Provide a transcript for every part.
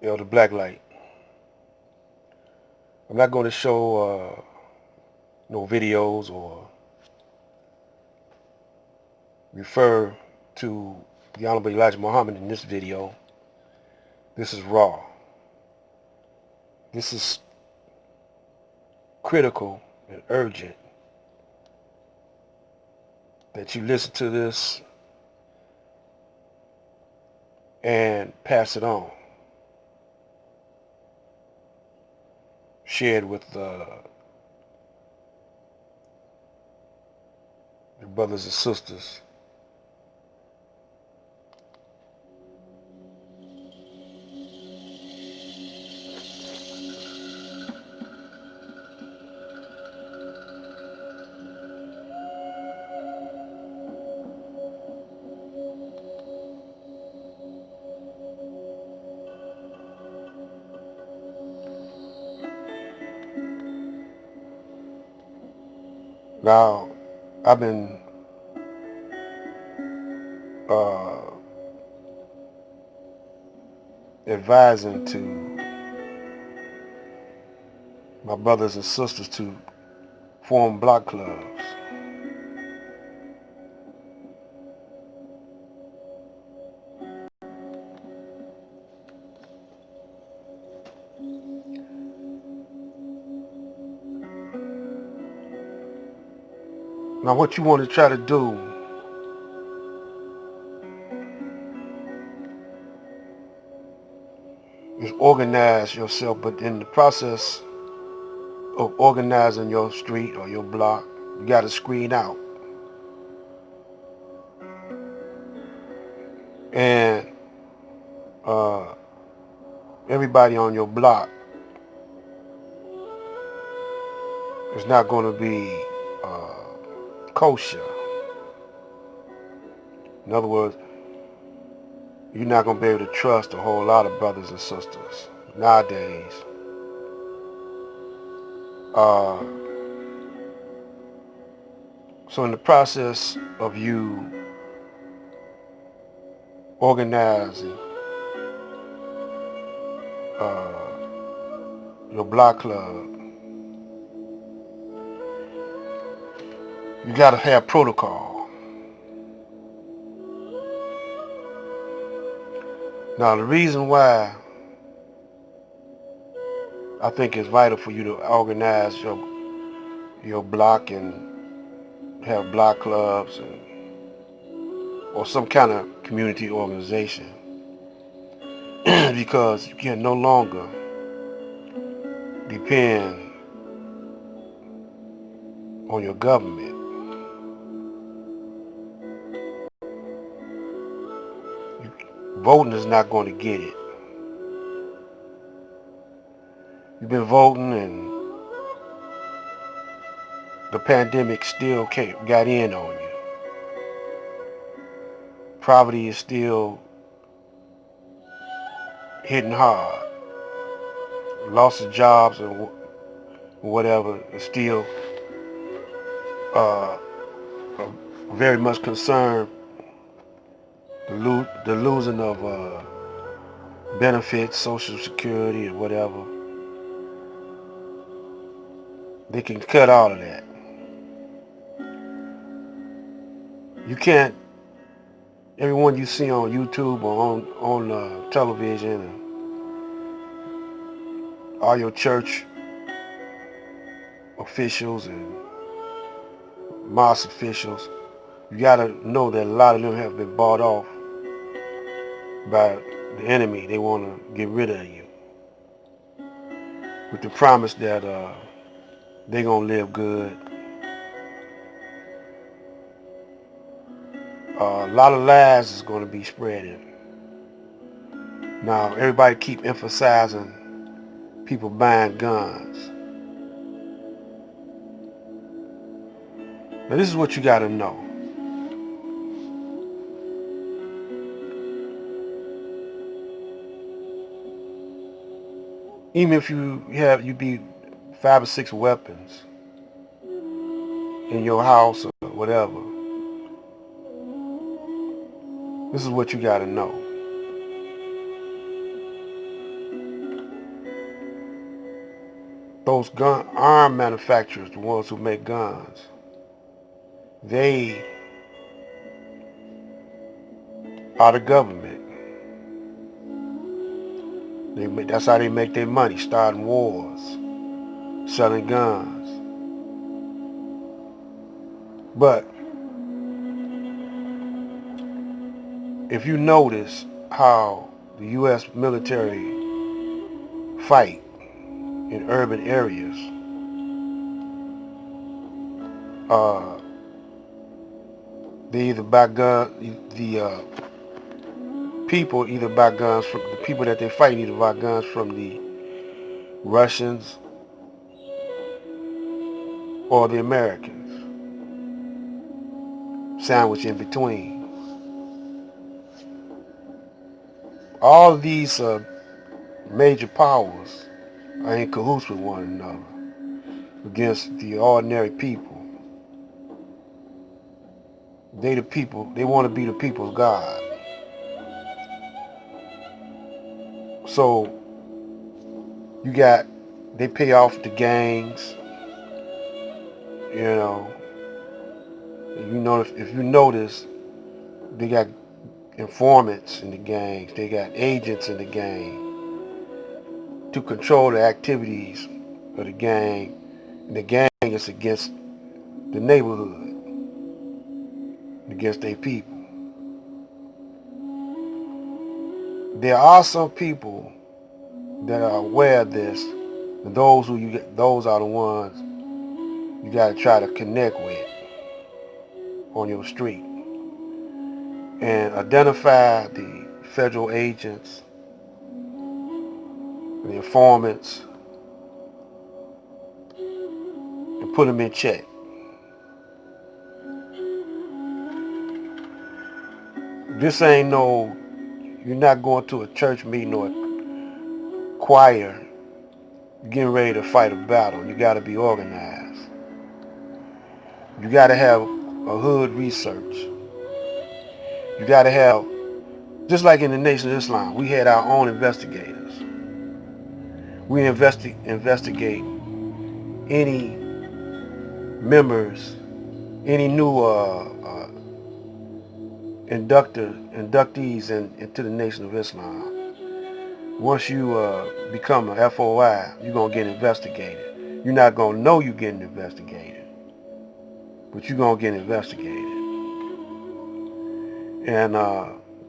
the black light. I'm not going to show no videos or refer to the Honorable Elijah Muhammad in this video. This is raw. This is critical and urgent that you listen to this and pass it on. Share it with your brothers and sisters. Now, I've been uh, advising to my brothers and sisters to form block clubs. Now, what you want to try to do is organize yourself, but in the process of organizing your street or your block, you got to screen out. And uh, everybody on your block is not going to be kosher. In other words, you're not going to be able to trust a whole lot of brothers and sisters nowadays. So in the process of you organizing your block club, you got to have protocol. Now the reason why I think it's vital for you to organize your block and have block clubs or some kind of community organization because you can no longer depend on your government. Voting is not going to get it. You've been voting and the pandemic still got in on you. Poverty is still hitting hard. Loss of jobs and whatever is still very much concerned. The losing of benefits, Social Security, or whatever. They can cut all of that. You can't. Everyone you see on YouTube or on television, and all your church officials and mosque officials, you gotta know that a lot of them have been bought off by the enemy. They want to get rid of you with the promise that they're gonna live good. A lot of lies is gonna be spreading. Now everybody keep emphasizing people buying guns. Now this is what you gotta know. Even if you be 5 or 6 weapons in your house or whatever, this is what you gotta know. those arm manufacturers, the ones who make guns, they are the government. That's how they make their money, starting wars, selling guns. But if you notice how the U.S. military fight in urban areas, uh, they either buy guns, the people either buy guns from the people that they fight, either buy guns from the Russians or the Americans, sandwiched in between. All of these major powers are in cahoots with one another against the ordinary people. They the people. They want to be the people's God. So they pay off the gangs. You know, if you notice, they got informants in the gangs. They got agents in the gang to control the activities of the gang. And the gang is against the neighborhood, against their people. There are some people that are aware of this, and those are the ones you got to try to connect with on your street and identify the federal agents, the informants, and put them in check. This ain't no, you're not going to a church meeting or a choir getting ready to fight a battle. You got to be organized. You got to have a hood research. You got to have, just like in the Nation of Islam, we had our own investigators. We investigate any members, any new inductees into the Nation of Islam. Once you become a FOI, you're going to get investigated. You're not going to know you're getting investigated, but you're going to get investigated. And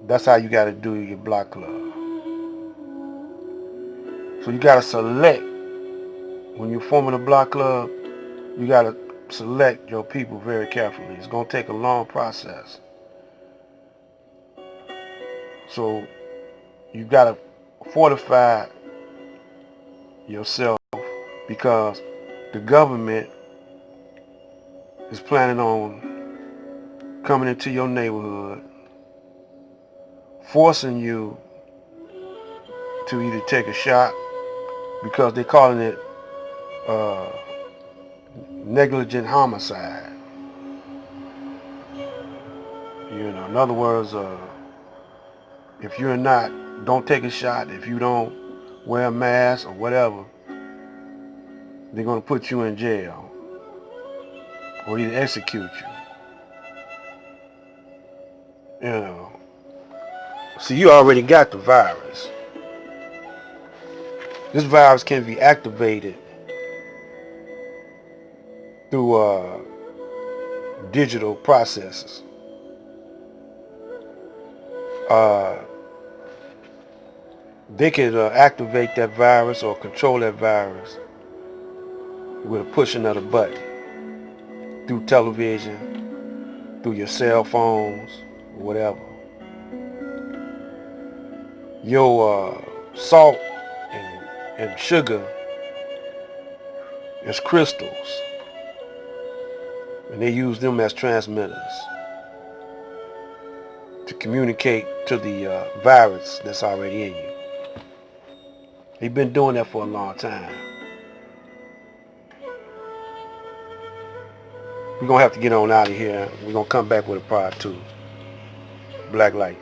that's how you got to do your block club. So you got to select, when you're forming a block club, you got to select your people very carefully. It's going to take a long process. So you got to fortify yourself because the government is planning on coming into your neighborhood, forcing you to either take a shot because they're calling it negligent homicide. In other words, if you're not, don't take a shot. If you don't wear a mask or whatever, they're going to put you in jail or either execute you. See, you already got the virus. This virus can be activated through digital processes. They can activate that virus or control that virus with a pushing of a button through television, through your cell phones, whatever. Your salt and sugar is crystals, and they use them as transmitters to communicate to the virus that's already in you. They've been doing that for a long time. We're going to have to get on out of here. We're going to come back with a part 2. Black light.